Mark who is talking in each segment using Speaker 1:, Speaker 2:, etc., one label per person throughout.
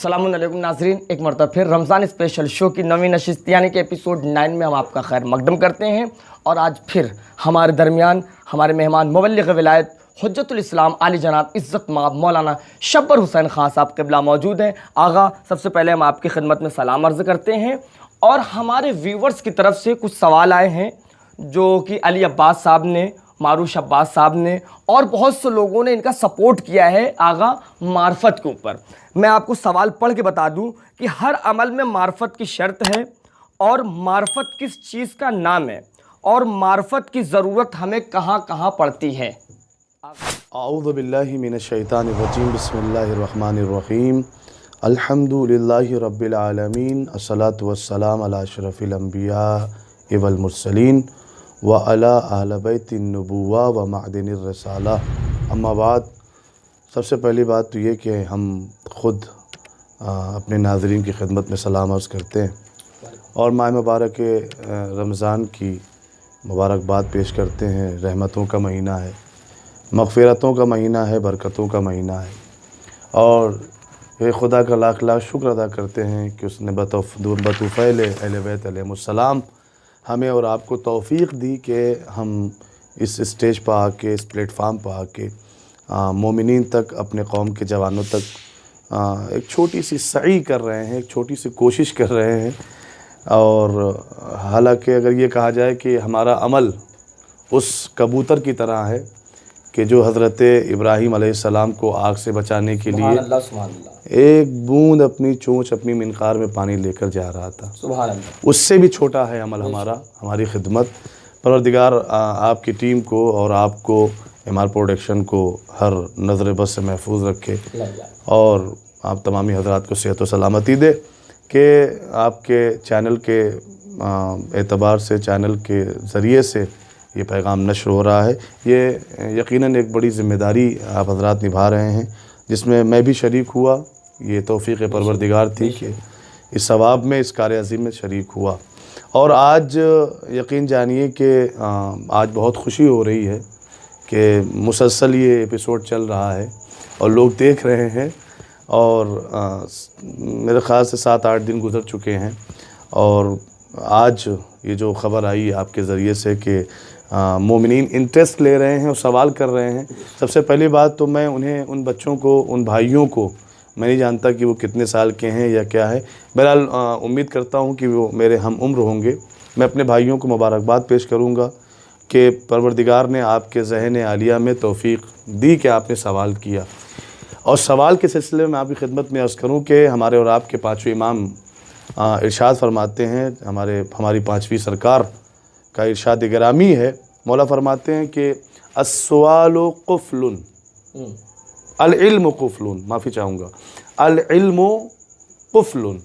Speaker 1: अस्सलामुअलैकुम नाज़रीन, एक मरतबा फिर रमज़ान स्पेशल शो की नवी नशिस्त यानी कि एपिसोड 9 में हम आपका खैर मकदम करते हैं। और आज फिर हमारे दरमियान हमारे मेहमान मुबल्लिग़ विलायत हुज्जतुल इस्लाम आली जनाब इज़्ज़त माब मौलाना शब्बर हुसैन खां साहब क़िबला मौजूद हैं। आगा, सबसे पहले हम आपकी खिदमत में सलाम अर्ज़ करते हैं और हमारे व्यूवर्स की तरफ से कुछ सवाल आए हैं जो कि अली अब्बास साहब ने, मारूश अब्बास साहब ने और बहुत से लोगों ने इनका सपोर्ट किया है आगा मार्फत के ऊपर। मैं आपको सवाल पढ़ के बता दूं कि हर अमल में मार्फत की शर्त है और मार्फत किस चीज़ का नाम है और मार्फत की ज़रूरत हमें कहाँ कहाँ पड़ती है।
Speaker 2: आऊज़ु बिल्लाहि मिनश शैतानिर रजीम, बिस्मिल्लाहिर रहमानिर रहीम, अल्हम्दुलिल्लाहि रब्बिल आलमीन, अस्सलातु वस्सलाम अला अशरफिल अंबिया वल मुरसलीन व अला अहले बैतिन नबुव्वा व मअदिनिर रिसाला। अम्मा बाद, सबसे पहली बात तो ये कि हम ख़ुद अपने नाज़रीन की खिदमत में सलाम अर्ज़ करते हैं और माह मुबारक रमज़ान की मुबारकबाद पेश करते हैं। रहमतों का महीना है, मग़फ़िरतों का महीना है, बरकतों का महीना है और ये खुदा का लाख लाख शुक्र अदा करते हैं कि उसने बतौफ़ैल अहले बैत अलैहिमुस्सलाम हमें और आपको तौफ़ीक़ दी कि हम इस स्टेज पर आके, इस प्लेटफार्म पर आके मोमिनीन तक, अपने कौम के जवानों तक एक छोटी सी सई कर रहे हैं, एक छोटी सी कोशिश कर रहे हैं। और हालांकि अगर ये कहा जाए कि हमारा अमल उस कबूतर की तरह है कि जो हज़रत इब्राहीम अलैहिस्सलाम को आग से बचाने के लिए एक बूंद अपनी चोंच, अपनी मिनकार में पानी लेकर जा रहा था, उससे भी छोटा है अमल हमारा, हमारी खिदमत। परवरदिगार आपकी टीम को और आपको, एमआर प्रोडक्शन को हर नज़र बस से महफूज रखे और आप तमामी हज़रात को सेहत व सलामती दे कि आपके चैनल के एतबार से, चैनल के ज़रिए से ये पैगाम नश्र हो रहा है। ये यकीनन एक बड़ी ज़िम्मेदारी आप हज़रात निभा रहे हैं जिसमें मैं भी शरीक हुआ। ये तौफ़ीक़ परवरदिगार थी कि इस सवाब में, इस कार्य अज़ीम में शरीक हुआ। और आज यकीन जानिए कि आज बहुत खुशी हो रही है कि मुसलसल ये एपिसोड चल रहा है और लोग देख रहे हैं और मेरे ख़्याल से 7-8 दिन गुज़र चुके हैं और आज ये जो ख़बर आई आपके ज़रिए से कि मोमिनीन इंटरेस्ट ले रहे हैं और सवाल कर रहे हैं। सबसे पहली बात तो मैं उन्हें, उन बच्चों को, उन भाइयों को, मैं नहीं जानता कि वो कितने साल के हैं या क्या है, बहरहाल उम्मीद करता हूँ कि वो मेरे हम उम्र होंगे। मैं अपने भाइयों को मुबारकबाद पेश करूँगा कि परवरदिगार ने आपके ज़हन आलिया में तौफ़ीक़ दी कि आपने सवाल किया। और सवाल के सिलसिले में आपकी खिदमत में अर्ज़ करूँ कि हमारे और आपके पाँचवें इमाम इरशाद फरमाते हैं, हमारी पाँचवीं सरकार का इरशाद गिरामी है। मौला फरमाते हैं कि अस्सवालु क़ुफ़्लुन अल इल्मु क़ुफ़्लुन, माफ़ी चाहूँगा, अल इल्मु क़ुफ़्लुन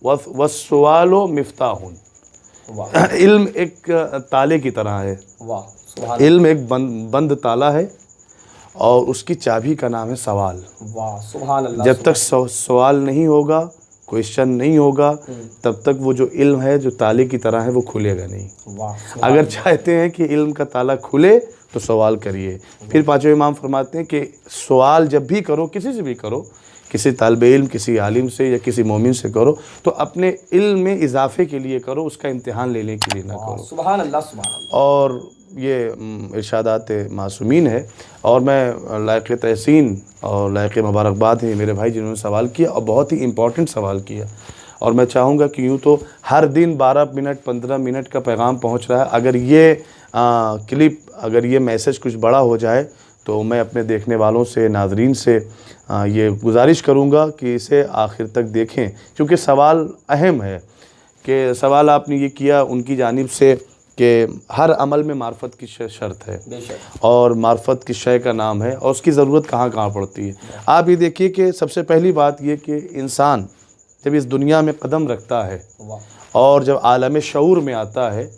Speaker 2: वस्सवालु मिफ़्ताहुन। इल्म एक ताले की तरह है, इल्म एक बंद ताला है और उसकी चाबी का नाम है सवाल। जब तक सवाल नहीं होगा, क्वेश्चन नहीं होगा, तब तक वो जो इल्म है, जो ताले की तरह है, वो खुलेगा नहीं। अगर चाहते हैं कि इल्म का ताला खुले तो सवाल करिए। फिर पाँचवें इमाम फरमाते हैं कि सवाल जब भी करो, किसी से भी करो, किसी तालिबे इल्म, किसी आलिम से या किसी मोमिन से करो, तो अपने इल्म में इजाफे के लिए करो, उसका इम्तिहान लेने के लिए ना करो।
Speaker 1: सुभान अल्लाह, सुभान अल्लाह।
Speaker 2: और ये इरशादात मासूमीन है और मैं लायक़ तहसीन और लायक़ मुबारकबाद है मेरे भाई जिन्होंने सवाल किया और बहुत ही इम्पॉर्टेंट सवाल किया। और मैं चाहूँगा कि यूँ तो हर दिन 12 मिनट 15 मिनट का पैगाम पहुँच रहा है। अगर ये क्लिप, अगर ये मैसेज कुछ बड़ा हो जाए तो मैं अपने देखने वालों से, नाज़रीन से ये गुजारिश करूँगा कि इसे आखिर तक देखें, क्योंकि सवाल अहम है। कि सवाल आपने ये किया उनकी जानिब से कि हर अमल में मार्फत की शर्त है और मार्फत की शय का नाम है और उसकी ज़रूरत कहाँ कहाँ पड़ती है। आप ये देखिए कि सबसे पहली बात ये कि इंसान जब इस दुनिया में कदम रखता है और जब आलम शऊर में आता है,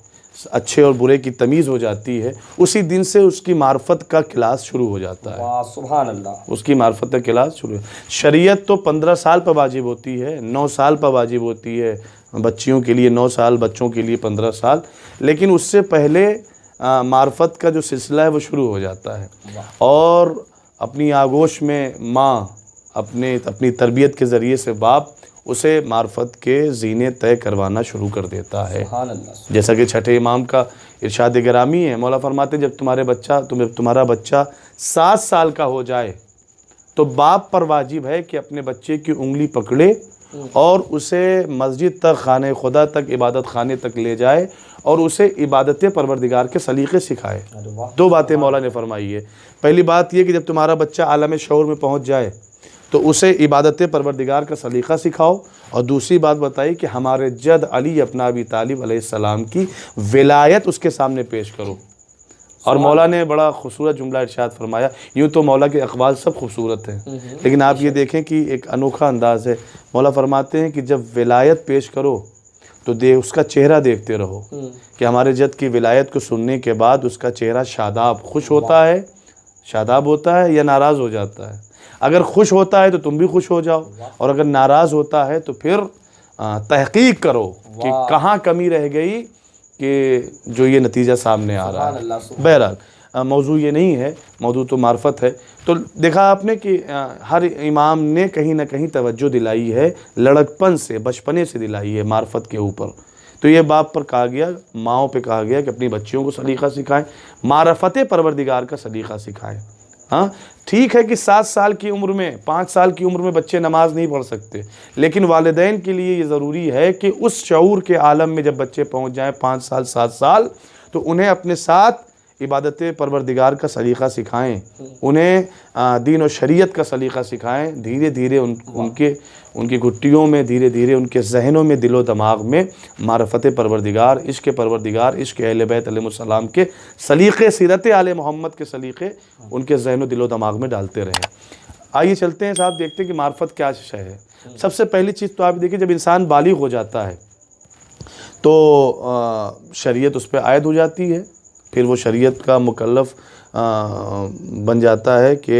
Speaker 2: अच्छे और बुरे की तमीज़ हो जाती है, उसी दिन से उसकी मार्फत का क्लास शुरू हो जाता है।
Speaker 1: सुभान अल्लाह।
Speaker 2: उसकी मार्फत का क्लास शुरू है। शरीयत तो 15 साल पर वाजिब होती है, 9 साल पर वाजिब होती है, बच्चियों के लिए 9 साल, बच्चों के लिए 15 साल, लेकिन उससे पहले मार्फत का जो सिलसिला है वो शुरू हो जाता है। और अपनी आगोश में माँ अपनी तरबियत के ज़रिए से बाप उसे मार्फत के ज़ीने तय करवाना शुरू कर देता है।
Speaker 1: सुभान अल्लाह।
Speaker 2: जैसा कि छठे इमाम का इरशाद गिरामी है, मौला फरमाते हैं जब तुम्हारा बच्चा 7 साल का हो जाए तो बाप पर वाजिब है कि अपने बच्चे की उंगली पकड़े और उसे मस्जिद तक, खाने खुदा तक, इबादत खाने तक ले जाए और उसे इबादत परवरदिगार के सलीक़े सिखाए। 2 बातें मौला ने फरमाई है। पहली बात यह कि जब तुम्हारा बच्चा आलम शऊर में पहुँच जाए तो उसे इबादत परवरदिगार का सलीक़ा सिखाओ, और दूसरी बात बताई कि हमारे जद अली अपना अबी तालिब अलैहिस्सलाम की विलायत उसके सामने पेश करो। और मौला ने बड़ा खूबसूरत जुमला इरशाद फरमाया। यूँ तो मौला के अक़वाल सब खूबसूरत हैं, लेकिन आप ये देखें कि एक अनोखा अंदाज़ है। मौला फरमाते हैं कि जब विलायत पेश करो तो उसका चेहरा देखते रहो कि हमारे जद की विलायत को सुनने के बाद उसका चेहरा शादाब, खुश होता है, शादाब होता है या नाराज़ हो जाता है। अगर खुश होता है तो तुम भी खुश हो जाओ, और अगर नाराज़ होता है तो फिर तहक़ीक़ करो कि कहाँ कमी रह गई कि जो ये नतीजा सामने आ रहा है। बहरहाल मौजू ये नहीं है, मौजू तो मार्फत है। तो देखा आपने कि हर इमाम ने कहीं ना कहीं तवज्जो दिलाई है, लड़कपन से, बचपने से दिलाई है मार्फत के ऊपर। तो ये बाप पर कहा गया, माओं पे कहा गया कि अपनी बच्चियों को सलीक़ा सिखाएं, मारफत परवरदिगार का सलीक़ा सिखाएं। हाँ ठीक है कि 7 साल की उम्र में, 5 साल की उम्र में बच्चे नमाज नहीं पढ़ सकते, लेकिन वालिदैन के लिए ये ज़रूरी है कि उस शऊर के आलम में जब बच्चे पहुँच जाएँ 5 साल 7 साल, तो उन्हें अपने साथ इबादत परवरदिगार का सलीक़ा सिखाएं, उन्हें दीन और शरीयत का सलीक़ा सिखाएं। धीरे धीरे उनकी घुट्टियों में, धीरे धीरे उनके जहनों में, दिलो दिमाग में मारफत परवरदिगार, इश्क़ अहले बैत अलैहिस्सलाम के सलीक़े, सीरत आले मोहम्मद के सलीक़े उनके जहन और दिलो दिमाग में डालते रहें। आइए चलते हैं साहब, देखते हैं कि मार्फत क्या शय है। सबसे पहली चीज़ तो आप देखिए, जब इंसान बालिग हो जाता है तो शरीयत उस पर आयद हो जाती है, फिर वो शरीयत का मुकल्लफ़ बन जाता है कि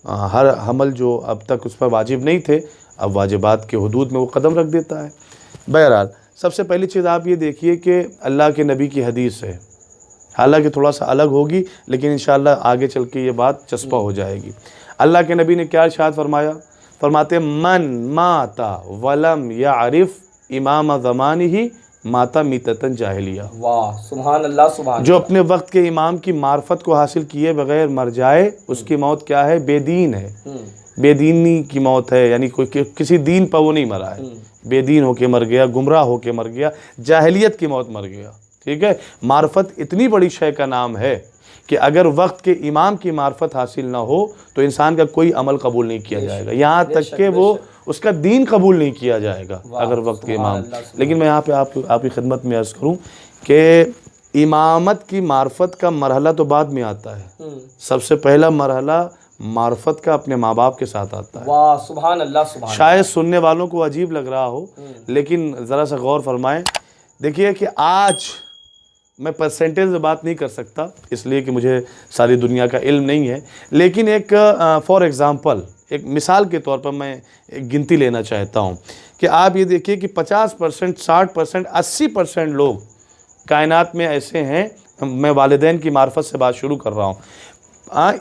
Speaker 2: हर हमल जो अब तक उस पर वाजिब नहीं थे, अब वाजिबात के हुदूद में वो कदम रख देता है। बहरहाल सबसे पहली चीज़ आप ये देखिए कि अल्लाह के नबी की हदीस है, हालांकि थोड़ा सा अलग होगी, लेकिन इंशाअल्लाह आगे चल के ये बात चस्पा हो जाएगी। अल्लाह के नबी ने क्या इरशाद फरमाया? फरमाते मन माता वलम यारिफ इमाम ज़मानिही माता मीततन जाहिलिया।
Speaker 1: वाह, सुभान अल्लाह, सुभान।
Speaker 2: जो अपने वक्त के इमाम की मार्फत को हासिल किए बगैर मर जाए, उसकी मौत क्या है? बेदीन है, बेदीनी की मौत है, यानी कोई किसी दीन पर वो नहीं मरा है, बेदीन होके मर गया, गुमराह होके मर गया, जाहिलियत की मौत मर गया। ठीक है, मार्फत इतनी बड़ी शय का नाम है कि अगर वक्त के इमाम की मार्फत हासिल ना हो तो इंसान का कोई अमल कबूल नहीं किया जाएगा, यहाँ तक कि वो उसका दीन कबूल नहीं किया जाएगा अगर वक्त के इमाम। लेकिन मैं यहाँ पे आपकी खिदमत में अर्ज़ करूँ कि इमामत की मार्फत का मरहला तो बाद में आता है, सबसे पहला मरहला मार्फत का अपने माँ बाप के साथ आता है।
Speaker 1: वाह, सुभान अल्लाह, सुभान।
Speaker 2: शायद सुनने वालों को अजीब लग रहा हो, लेकिन ज़रा सा गौर फरमाएं। देखिए कि आज मैं परसेंटेज में बात नहीं कर सकता, इसलिए कि मुझे सारी दुनिया का इल्म नहीं है, लेकिन एक फॉर एग्ज़ाम्पल, एक मिसाल के तौर पर मैं एक गिनती लेना चाहता हूँ कि आप ये देखिए कि 50%, 60%, 80% लोग कायनात में ऐसे हैं, मैं वालिदैन की मार्फत से बात शुरू कर रहा हूँ,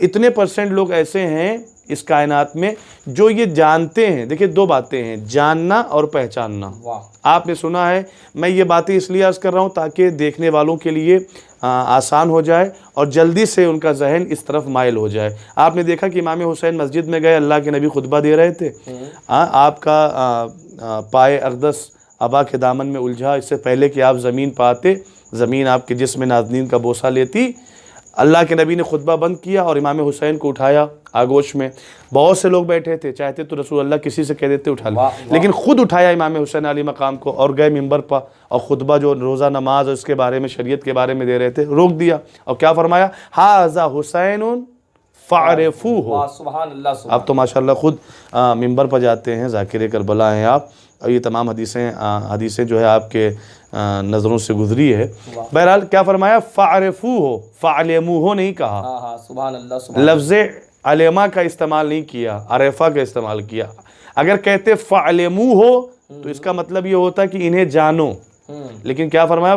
Speaker 2: इतने % लोग ऐसे हैं इस कायनात में जो ये जानते हैं। देखिए 2 बातें हैं, जानना और पहचानना। आपने सुना है, मैं ये बातें इसलिए अर्ज़ कर रहा हूँ ताकि देखने वालों के लिए आसान हो जाए और जल्दी से उनका जहन इस तरफ माइल हो जाए। आपने देखा कि इमाम हुसैन मस्जिद में गए, अल्लाह के नबी खुतबा दे रहे थे, आपका पाए अक़दस अबा के दामन में उलझा, इससे पहले कि आप ज़मीन पर आते, ज़मीन आपके जिस्म नाज़नीन का बोसा लेती। अल्लाह के नबी ने खुतबा बंद किया और इमाम हुसैन को उठाया आगोश में। बहुत से लोग बैठे थे, चाहते तो रसूल अल्लाह किसी से कह देते उठा ले, लेकिन ख़ुद उठाया इमाम हुसैन अली मकाम को और गए मिंबर पर, और ख़ुतबा जो रोज़ा नमाज और इसके बारे में, शरीयत के बारे में दे रहे थे, रोक दिया और क्या फरमाया? हाज़ा हुसैनुन फ़अरिफ़ूहु।
Speaker 1: सुभान अल्लाह।
Speaker 2: आप तो माशाअल्लाह ख़ुद मिंबर पर जाते हैं, ज़ाकिर करबला हैं आप, और ये तमाम हदीसें जो है आपके नज़रों से गुजरी है। बहरहाल क्या फरमाया? फ़अरिफ़ूहु, फ़अलिमूहु नहीं कहा,
Speaker 1: सुभान अल्लाह,
Speaker 2: लफ्ज़ अलेमा का इस्तेमाल नहीं किया, अरेफ़ा का इस्तेमाल किया। अगर कहते फ़अलिमूहु तो इसका मतलब ये होता है कि इन्हें जानो, लेकिन क्या फरमाया,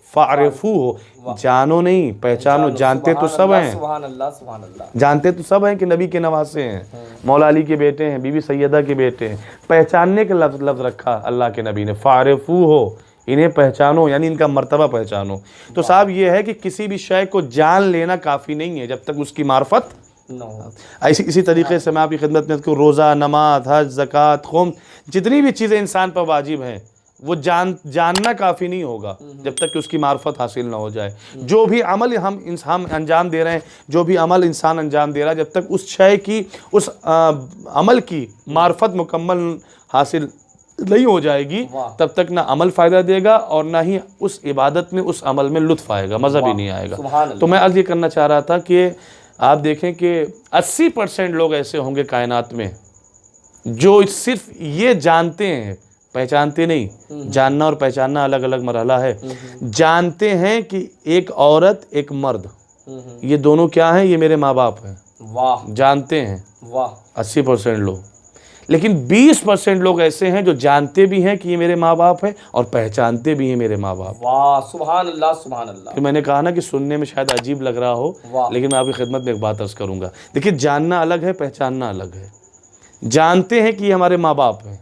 Speaker 2: फारिफू हो, जानो नहीं पहचानो। जानते तो सब हैं,
Speaker 1: सुभान अल्लाह, सुभान अल्लाह।
Speaker 2: जानते तो सब हैं कि नबी के नवासे हैं, मौला अली के बेटे हैं, बीबी सैयदा के बेटे हैं। पहचानने के लफ्ज़ रखा अल्लाह के नबी ने, फारिफू हो, इन्हें पहचानो, यानी इनका मर्तबा पहचानो। तो साहब ये है कि किसी भी शय को जान लेना काफ़ी नहीं है जब तक उसकी मार्फत इसी तरीके से मैं आपकी खिदमत में रोज़ा, नमाज, हज, ज़कात, खुम, जितनी भी चीज़ें इंसान पर वाजिब हैं वो जानना काफ़ी नहीं होगा जब तक कि उसकी मार्फत हासिल ना हो जाए। जो भी अमल हम अंजाम दे रहे हैं, जो भी अमल इंसान अंजाम दे रहा है, जब तक उस शय की, उस अमल की मार्फत मुकम्मल हासिल नहीं हो जाएगी, तब तक ना अमल फ़ायदा देगा और ना ही उस इबादत में, उस अमल में लुत्फ़ आएगा, मज़ा भी नहीं आएगा। तो मैं अर्ज़ ये करना चाह रहा था कि आप देखें कि 80% लोग ऐसे होंगे कायनात में जो सिर्फ ये जानते हैं, पहचानते नहीं। जानना और पहचानना अलग अलग मरहला है। जानते हैं कि एक औरत, एक मर्द, ये दोनों क्या हैं, ये मेरे माँ बाप हैं, वाह, जानते हैं, वाह, 80% लोग। लेकिन 20% लोग ऐसे हैं जो जानते भी हैं कि ये मेरे माँ बाप हैं और पहचानते भी हैं मेरे माँ बाप।
Speaker 1: वाह, सुभान अल्लाह, सुभान अल्लाह।
Speaker 2: फिर मैंने कहा ना कि सुनने में शायद अजीब लग रहा हो, लेकिन मैं आपकी खिदमत में एक बात अर्ज़ करूँगा। देखिए, जानना अलग है, पहचानना अलग है। जानते हैं कि ये हमारे माँ बाप हैं,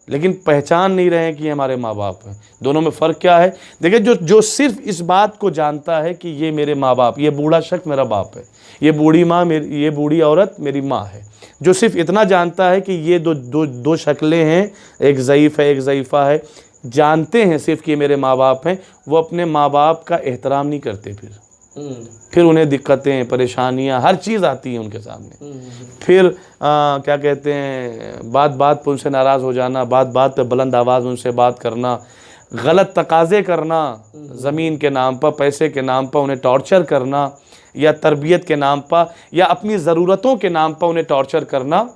Speaker 2: लेकिन पहचान नहीं रहे हैं कि ये हमारे माँ बाप हैं। दोनों में फ़र्क क्या है? देखिए, जो सिर्फ इस बात को जानता है कि ये मेरे माँ बाप, ये बूढ़ा शख्स मेरा बाप है, ये बूढ़ी माँ मेरी, ये बूढ़ी औरत मेरी माँ है, जो सिर्फ इतना जानता है कि ये दो शक्लें हैं, एक ज़ईफ़ है, एक ज़ईफ़ा है, जानते हैं सिर्फ कि ये मेरे माँ बाप हैं, वो अपने माँ बाप का एहतराम नहीं करते। फिर उन्हें दिक्कतें, परेशानियां, हर चीज़ आती है उनके सामने। फिर क्या कहते हैं, बात बात पर उनसे नाराज़ हो जाना, बात बात पे बुलंद आवाज़ में उनसे बात करना, गलत तकाज़े करना, ज़मीन के नाम पर, पैसे के नाम पर उन्हें टॉर्चर करना, या तरबियत के नाम पर, या अपनी ज़रूरतों के नाम पर उन्हें टॉर्चर करना।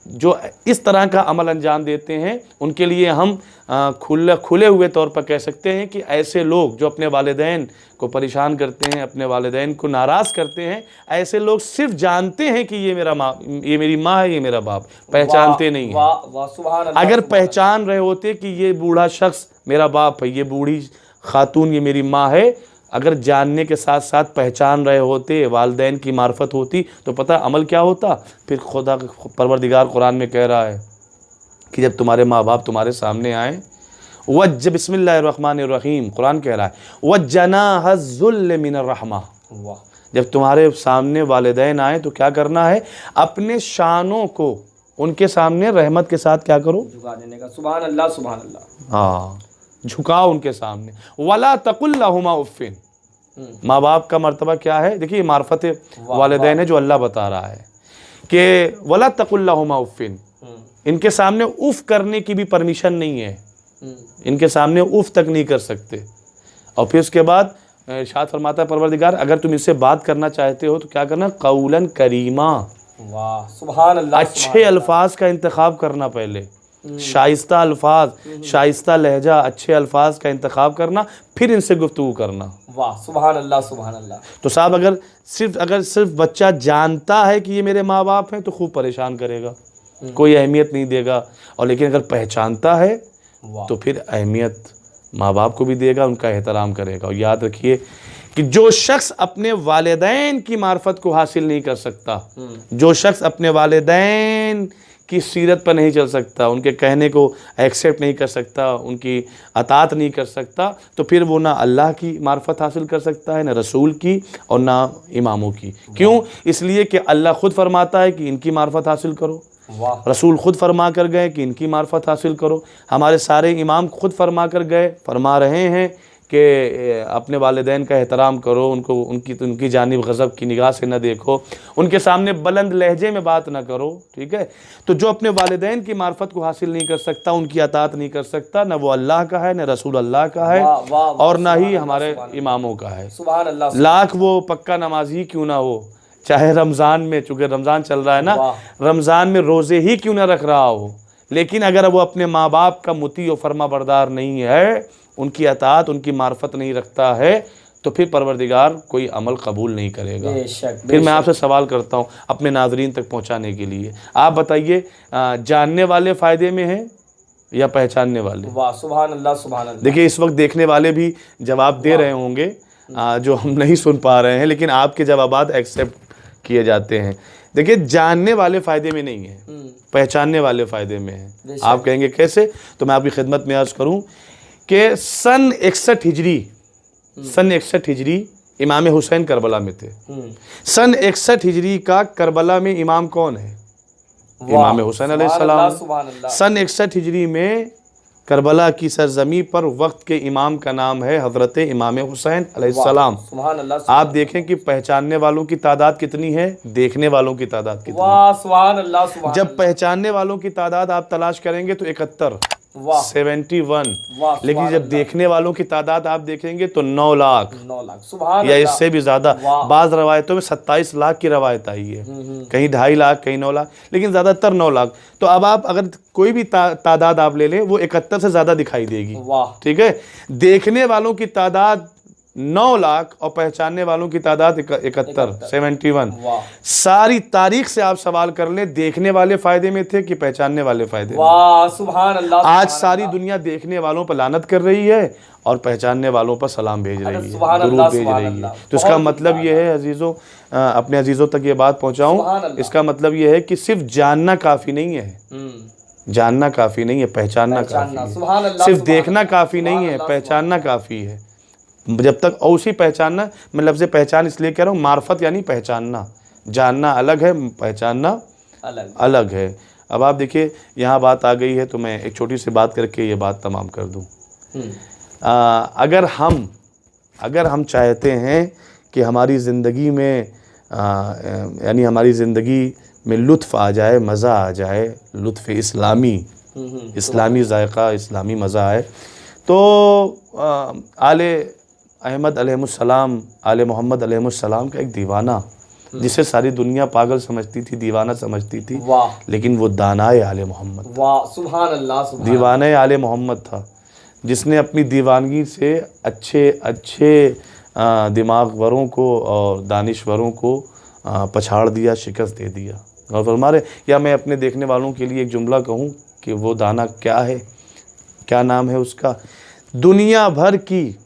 Speaker 2: जो इस तरह का अमल अंजाम देते हैं, उनके लिए हम खुले हुए तौर पर कह सकते हैं कि ऐसे लोग जो अपने वालिदैन को परेशान करते हैं, अपने वालिदैन को नाराज़ करते हैं, ऐसे लोग सिर्फ जानते हैं कि ये मेरी माँ है, ये मेरा बाप, पहचानते नहीं हैं। अगर पहचान रहे होते कि ये बूढ़ा शख्स मेरा बाप है, ये बूढ़ी खातून ये मेरी माँ है, अगर जानने के साथ साथ पहचान रहे होते, वालिदैन की मार्फत होती, तो पता अमल क्या होता? फिर खुदा परवरदिगार कुरान में कह रहा है कि जब तुम्हारे माँ बाप तुम्हारे सामने आए, वज्ज बिस्मिल्लाहिर्रहमानिर्रहीम, कुरान कह रहा है, वज्जनाहज़ुल्ल मिनर्रहमा, जब तुम्हारे सामने वालिदैन आए तो क्या करना है? अपने शानों को उनके सामने रहमत के साथ क्या करो? झुका देने का। सुभान अल्लाह, सुभान अल्लाह। हाँ, झुकाओ उनके सामने। वला तकुल लहुमा उफ़्फ़िन, माँ बाप का मर्तबा क्या है? देखिए, मार्फत वालिदैन है जो अल्लाह बता रहा है कि वला तकुल लहुमा उफ़्फ़िन, इनके सामने उफ़ करने की भी परमिशन नहीं है, इनके सामने उफ़ तक नहीं कर सकते। और फिर उसके बाद इरशाद फरमाता है परवरदिगार, अगर तुम इससे बात करना चाहते हो तो क्या करना? कौलन करीमा, वाह, सुभान अल्लाह, अच्छे अल्फाज का इंतखाब करना, पहले शाइस्ता अल्फाज, शाइस्ता लहजा, अच्छे अल्फाज का इंतखाब करना, फिर इनसे गुफ्तगू करना। वाह, सुभान अल्लाह, सुभान अल्लाह। तो साहब, अगर सिर्फ बच्चा जानता है कि ये मेरे माँ बाप हैं तो खूब परेशान करेगा, कोई अहमियत नहीं देगा। और लेकिन अगर पहचानता है तो फिर अहमियत माँ बाप को भी देगा, उनका एहतराम करेगा। और याद रखिए कि जो शख्स अपने वालिदैन की मार्फत को हासिल नहीं कर सकता, जो शख्स अपने वालिदैन की सीरत पर नहीं चल सकता, उनके कहने को एक्सेप्ट नहीं कर सकता, उनकी अतात नहीं कर सकता, तो फिर वो ना अल्लाह की मार्फत हासिल कर सकता है, ना रसूल की और ना इमामों की। क्यों? इसलिए कि अल्लाह ख़ुद फरमाता है कि इनकी मार्फत हासिल करो, रसूल ख़ुद फरमा कर गए कि इनकी मार्फत हासिल करो, हमारे सारे इमाम ख़ुद फरमा कर गए, फरमा रहे हैं कि अपने वालिदैन का एहतराम करो, उनको उनकी जानिब गज़ब की निगाह से न देखो, उनके सामने बुलंद लहजे में बात ना करो। ठीक है? तो जो अपने वालिदैन की मार्फत को हासिल नहीं कर सकता, उनकी अतात नहीं कर सकता, न वो अल्लाह का है, न रसूल अल्लाह का है, और ना ही हमारे इमामों का है। सुभान अल्लाह। लाख वो पक्का नमाजी क्यों ना हो, चाहे रमज़ान में, चूँकि रमज़ान चल रहा है ना, रमज़ान में रोज़े ही क्यों ना रख रहा हो, लेकिन अगर वो अपने माँ बाप का मुती और फरमा बरदार नहीं है, उनकी अतात, उनकी मार्फत नहीं रखता है, तो फिर परवरदिगार कोई अमल कबूल नहीं करेगा। फिर मैं आपसे सवाल करता हूँ अपने नाज़रीन तक पहुँचाने के लिए, आप बताइए, जानने वाले फ़ायदे में हैं या पहचानने वाले?
Speaker 1: वाह सुभान अल्लाह सुभान अल्लाह।
Speaker 2: देखिए इस वक्त देखने वाले भी जवाब दे रहे होंगे जो हम नहीं सुन पा रहे हैं, लेकिन आपके जवाबात एक्सेप्ट किए जाते हैं। देखिए जानने वाले फ़ायदे में नहीं है, पहचानने वाले फ़ायदे में है। आप कहेंगे कैसे? तो मैं आपकी खिदमत में अर्ज़ करूं कि सन 61 हिजरी इमाम हुसैन करबला में थे। सन 61 हिजरी का करबला में इमाम कौन है? इमाम हुसैन अलैहिस्सलाम। सन 61 हिजरी में करबला की सरजमी पर वक्त के इमाम का नाम है हज़रत इमाम हुसैन अलैहिस्सलाम। आप देखें कि पहचानने वालों की तादाद कितनी है, देखने वालों की तादाद कितनी है। जब पहचानने वालों की तादाद आप तलाश करेंगे तो 71, 71, लेकिन जब देखने वालों की तादाद आप देखेंगे तो 9 लाख या इससे भी ज्यादा। बाज रवायतों में 27 लाख की रवायत आई है, कहीं 2.5 लाख, कहीं 9 लाख, लेकिन ज्यादातर 9 लाख। तो अब आप अगर कोई भी तादाद आप ले लें वो 71 से ज्यादा दिखाई देगी। ठीक है, देखने वालों की तादाद 9 लाख और पहचानने वालों की तादाद 71, 71। सारी तारीख से आप सवाल कर लें, देखने वाले फायदे में थे कि पहचानने वाले फायदे में? वाह सुभान अल्लाह। आज सारी दुनिया देखने वालों पर लानत कर रही है और पहचानने वालों पर सलाम भेज रही है, दुरूद भेज रही है। तो इसका मतलब ये है अजीजों, अपने अजीजों तक ये बात पहुंचाऊं, इसका मतलब ये है कि सिर्फ जानना काफी नहीं है, जानना काफी नहीं है, पहचानना काफी है। सिर्फ देखना काफी नहीं है, पहचानना काफी है। जब तक और उसी पहचानना, मैं लफ्ज़ पहचान इसलिए कह रहा हूँ, मार्फत यानी पहचानना, जानना अलग है, पहचानना अलग है। अब आप देखिए यहाँ बात आ गई है तो मैं एक छोटी सी बात करके ये बात तमाम कर दूँ। अगर हम चाहते हैं कि हमारी ज़िंदगी में यानी हमारी ज़िंदगी में लुत्फ़ आ जाए, मज़ा आ जाए, लुत्फ़ इस्लामी ज़ायक़ा, इस्लामी मज़ा आए, तो आले अहमद अलैहिस्सलाम, आले मोहम्मद अलैहिस्सलाम का एक दीवाना, जिसे सारी दुनिया पागल समझती थी, दीवाना समझती थी, लेकिन वो दानाए आले मोहम्मद, वाह सुभान अल्लाह, दीवाने आले मोहम्मद था, जिसने अपनी दीवानगी से अच्छे दिमागवरों को और दानिश्वरों को पछाड़ दिया, शिकस्त दे दिया। और फरमा रहे, या मैं अपने देखने वालों के लिए एक जुमला कहूँ कि वो दाना क्या है, क्या नाम है उसका? दुनिया भर की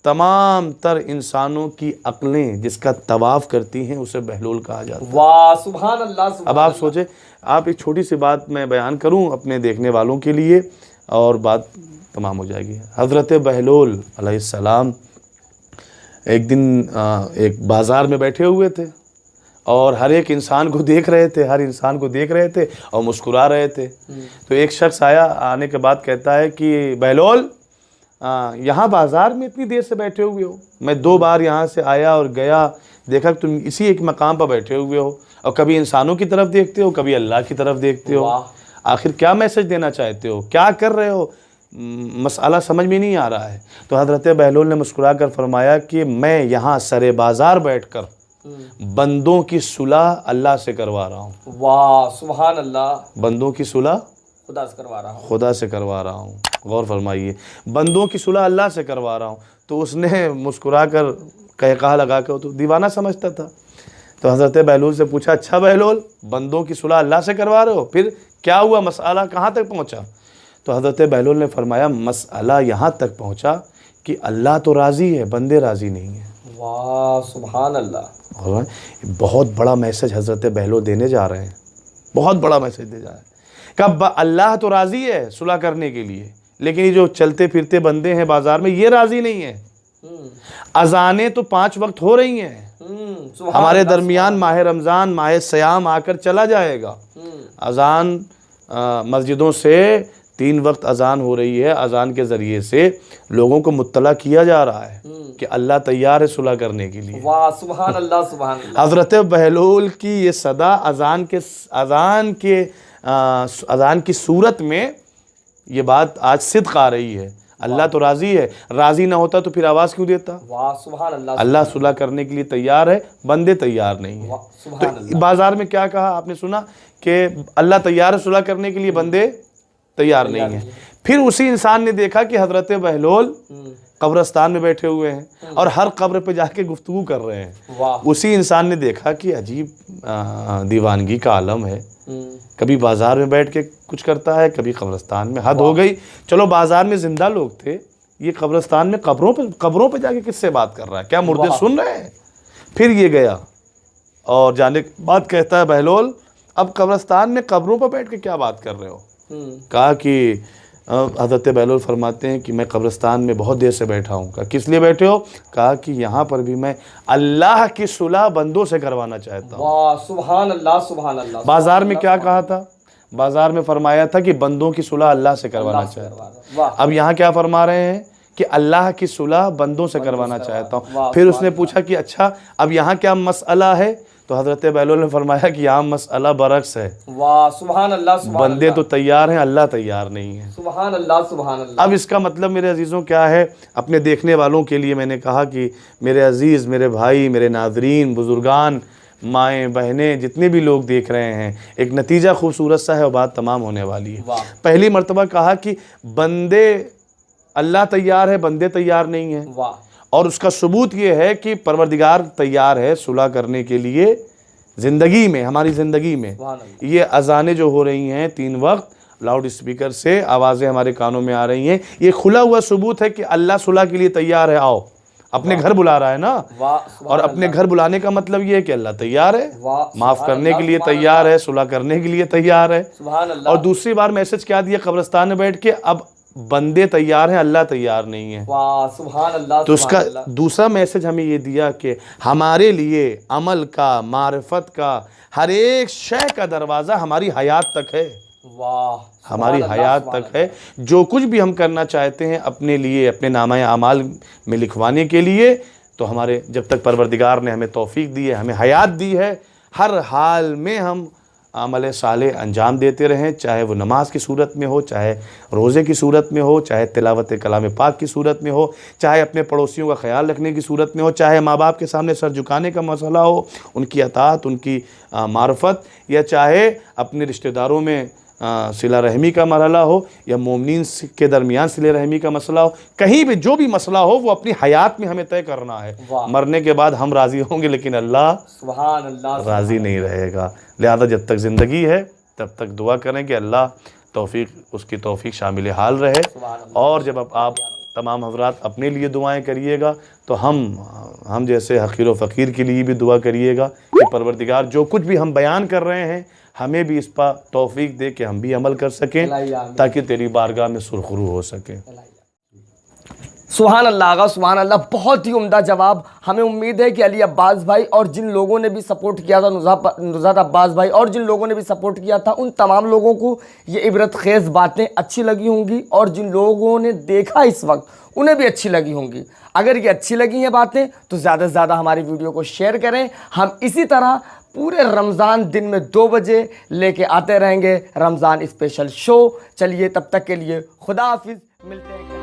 Speaker 2: तमाम तर इंसानों की अक्लें जिसका तवाफ़ करती हैं उसे बहलोल कहा जाता है। वाह सुभान अल्लाह। अब आप सोचें, आप एक छोटी सी बात मैं बयान करूं अपने देखने वालों के लिए और बात तमाम हो जाएगी। हज़रत बहलोल अलैहिस्सलाम एक दिन एक बाज़ार में बैठे हुए थे और हर एक इंसान को देख रहे थे, हर इंसान को देख रहे थे और मुस्कुरा रहे थे। तो एक शख्स आया, आने के बाद कहता है कि बहलोल, यहाँ बाज़ार में इतनी देर से बैठे हुए हो, मैं 2 बार यहाँ से आया और गया, देखा कि तुम इसी एक मकाम पर बैठे हुए हो और कभी इंसानों की तरफ देखते हो, कभी अल्लाह की तरफ देखते हो। आखिर क्या मैसेज देना चाहते हो, क्या कर रहे हो? मसला समझ में नहीं आ रहा है। तो हज़रत बहलोल ने मुस्कुरा कर फरमाया कि मैं यहाँ सरे बाज़ार बैठकर बंदों की सुलह अल्लाह से करवा रहा हूँ। वाह सुभान अल्लाह। बंदों की सुलह खुदा से करवा रहा हूँ। गौर फरमाइए, बंदों की सुलह अल्लाह से करवा रहा हूँ। तो उसने मुस्कुरा कर कहकहा लगा कर, तो दीवाना समझता था। तो हज़रत बहलोल से पूछा, अच्छा बहलोल, बंदों की सुलह अल्लाह से करवा रहे हो, फिर क्या हुआ, मसला कहाँ तक पहुँचा? तो हज़रत बहलोल ने फरमाया, मसला यहाँ तक पहुँचा कि अल्लाह तो राज़ी है, बंदे राज़ी नहीं हैं। वाह सुभान अल्लाह। और बहुत बड़ा मैसेज हज़रत बहलोल देने जा रहे हैं, बहुत बड़ा मैसेज दे जा रहे हैं। कब अल्लाह तो राज़ी है सुलह करने के लिए, लेकिन ये जो चलते फिरते बंदे हैं बाज़ार में, ये राज़ी नहीं है। अजानें तो 5 वक्त हो रही हैं, हमारे दरमियान माह रमज़ान, माह सयाम आकर चला जाएगा। अजान मस्जिदों से 3 वक्त अजान हो रही है, अजान के ज़रिए से लोगों को मुत्तला किया जा रहा है कि अल्लाह तैयार है सुलह करने के लिए। वाह सुभान अल्लाह सुभान अल्लाह। हज़रत बहलोल की ये सदा अजान की सूरत में ये बात आज सिद्क़ आ रही है। अल्लाह तो राज़ी है, राज़ी ना होता तो फिर आवाज़ क्यों देता? वाह सुभान अल्लाह। अल्लाह सुलह करने के लिए तैयार है, बंदे तैयार नहीं है। तो बाज़ार में क्या कहा आपने सुना कि अल्लाह तैयार है सुलह करने के लिए, बंदे तैयार नहीं है। फिर उसी इंसान ने देखा कि हज़रत बहलोल कब्रस्तान में बैठे हुए हैं और हर कब्र पे जाके गुफ्तगू कर रहे हैं। उसी इंसान ने देखा कि अजीब दीवानगी का आलम है, कभी बाज़ार में बैठ के कुछ करता है, कभी कब्रिस्तान में। हद हो गई। चलो बाज़ार में ज़िंदा लोग थे, ये कब्रिस्तान में कब्रों पे जाके किससे बात कर रहा है? क्या मुर्दे सुन रहे हैं? फिर ये गया और जाने के बाद कहता है बहलोल अब कब्रिस्तान में कब्रों पर बैठ के क्या बात कर रहे हो? कहा कि हज़रत बहलोल फरमाते हैं कि मैं कब्रिस्तान में बहुत देर से बैठा हूँ। कहा किस लिए बैठे हो? कहा कि यहाँ पर भी मैं अल्लाह की सुलह बंदों से करवाना चाहता हूँ।
Speaker 1: वाह सुभान अल्लाह सुभान अल्लाह।
Speaker 2: बाजार में क्या कहा था? बाजार में फरमाया था कि बंदों की सुलह अल्लाह से करवाना चाहता हूँ। अब यहाँ क्या फरमा रहे हैं कि अल्लाह की सुलह बंदों से करवाना चाहता हूँ। फिर उसने पूछा कि अच्छा अब यहाँ क्या मसला है? तो हज़रत बहलोल ने फरमाया कि यहाँ मसला बरक्स है।
Speaker 1: वाह सुभान अल्लाह सुभान
Speaker 2: बंदे तो तैयार हैं, अल्लाह तैयार नहीं है।
Speaker 1: सुभान अल्लाह सुभान अल्लाह।
Speaker 2: अब इसका मतलब मेरे अजीज़ों क्या है? अपने देखने वालों के लिए मैंने कहा कि मेरे अजीज़, मेरे भाई, मेरे नाज़रीन, बुज़ुर्गान, माएँ बहनें, जितने भी लोग देख रहे हैं, एक नतीजा खूबसूरत सा है और बात तमाम होने वाली है। पहली मर्तबा कहा कि बंदे अल्लाह तैयार है, बंदे तैयार नहीं है।
Speaker 1: वाह। और
Speaker 2: उसका सबूत ये है कि परवरदिगार तैयार है सुलह करने के लिए ज़िंदगी में, हमारी ज़िंदगी में। ये अज़ानें जो हो रही हैं 3 वक्त लाउड स्पीकर से आवाज़ें हमारे कानों में आ रही हैं, ये खुला हुआ सबूत है कि अल्लाह सुलह के लिए तैयार है। आओ, अपने घर बुला रहा है ना। और अपने घर बुलाने का मतलब ये है कि अल्लाह तैयार है, माफ़ करने के लिए तैयार है, सुलह करने के लिए तैयार है। और दूसरी बार मैसेज क्या दिया कब्रिस्तान में बैठ के? अब बंदे तैयार हैं, अल्लाह तैयार नहीं है।
Speaker 1: वाह सुभान अल्लाह।
Speaker 2: तो उसका दूसरा मैसेज हमें ये दिया कि हमारे लिए अमल का, मारिफत का, हर एक शय का दरवाज़ा हमारी हयात तक है।
Speaker 1: वाह,
Speaker 2: हमारी हयात तक है। जो कुछ भी हम करना चाहते हैं अपने लिए, अपने नामा अमाल में लिखवाने के लिए, तो हमारे जब तक परवरदिगार ने हमें तौफीक दी है, हमें हयात दी है, हर हाल में हम अमल साले अंजाम देते रहें, चाहे वो नमाज की सूरत में हो, चाहे रोज़े की सूरत में हो, चाहे तिलावत कलाम पाक की सूरत में हो, चाहे अपने पड़ोसियों का ख्याल रखने की सूरत में हो, चाहे माँ बाप के सामने सर झुकाने का मसला हो, उनकी अतात, उनकी मार्फत, या चाहे अपने रिश्तेदारों में सिला रहमी का मरहला हो, या मोमिनीन के दरमियान सिला रहमी का मसला हो, कहीं भी जो भी मसला हो वो अपनी हयात में हमें तय करना है। मरने के बाद हम राज़ी होंगे लेकिन अल्लाह
Speaker 1: सुभान अल्लाह
Speaker 2: राज़ी नहीं रहेगा। लिहाजा जब तक ज़िंदगी है तब तक दुआ करें कि अल्लाह तौफीक, उसकी तौफीक शामिल हाल रहे। और जब आप तमाम हज़रात अपने लिए दुआएं करिएगा तो हम जैसे हक़ीर व फ़कीर के लिए भी दुआ करिएगा कि परवरदिगार जो कुछ भी हम बयान कर रहे हैं हमें भी इस पर तौफीक दे कि हम भी अमल कर सकें, ताकि तेरी बारगाह में सुरखरू हो सके।
Speaker 1: सुभान अल्लाह आगा, सुभान अल्लाह। बहुत ही उम्दा जवाब। हमें उम्मीद है कि अली अब्बास भाई और जिन लोगों ने भी सपोर्ट किया था, नुज़ात अब्बास भाई और जिन लोगों ने भी सपोर्ट किया था, उन तमाम लोगों को ये इबरत खेज़ बातें अच्छी लगी होंगी, और जिन लोगों ने देखा इस वक्त उन्हें भी अच्छी लगी होंगी। अगर ये अच्छी लगी हैं बातें तो ज़्यादा से ज़्यादा हमारी वीडियो को शेयर करें। हम इसी तरह पूरे रमज़ान दिन में 2 बजे लेके आते रहेंगे रमज़ान स्पेशल शो। चलिए तब तक के लिए खुदा हाफिज़, मिलते हैं।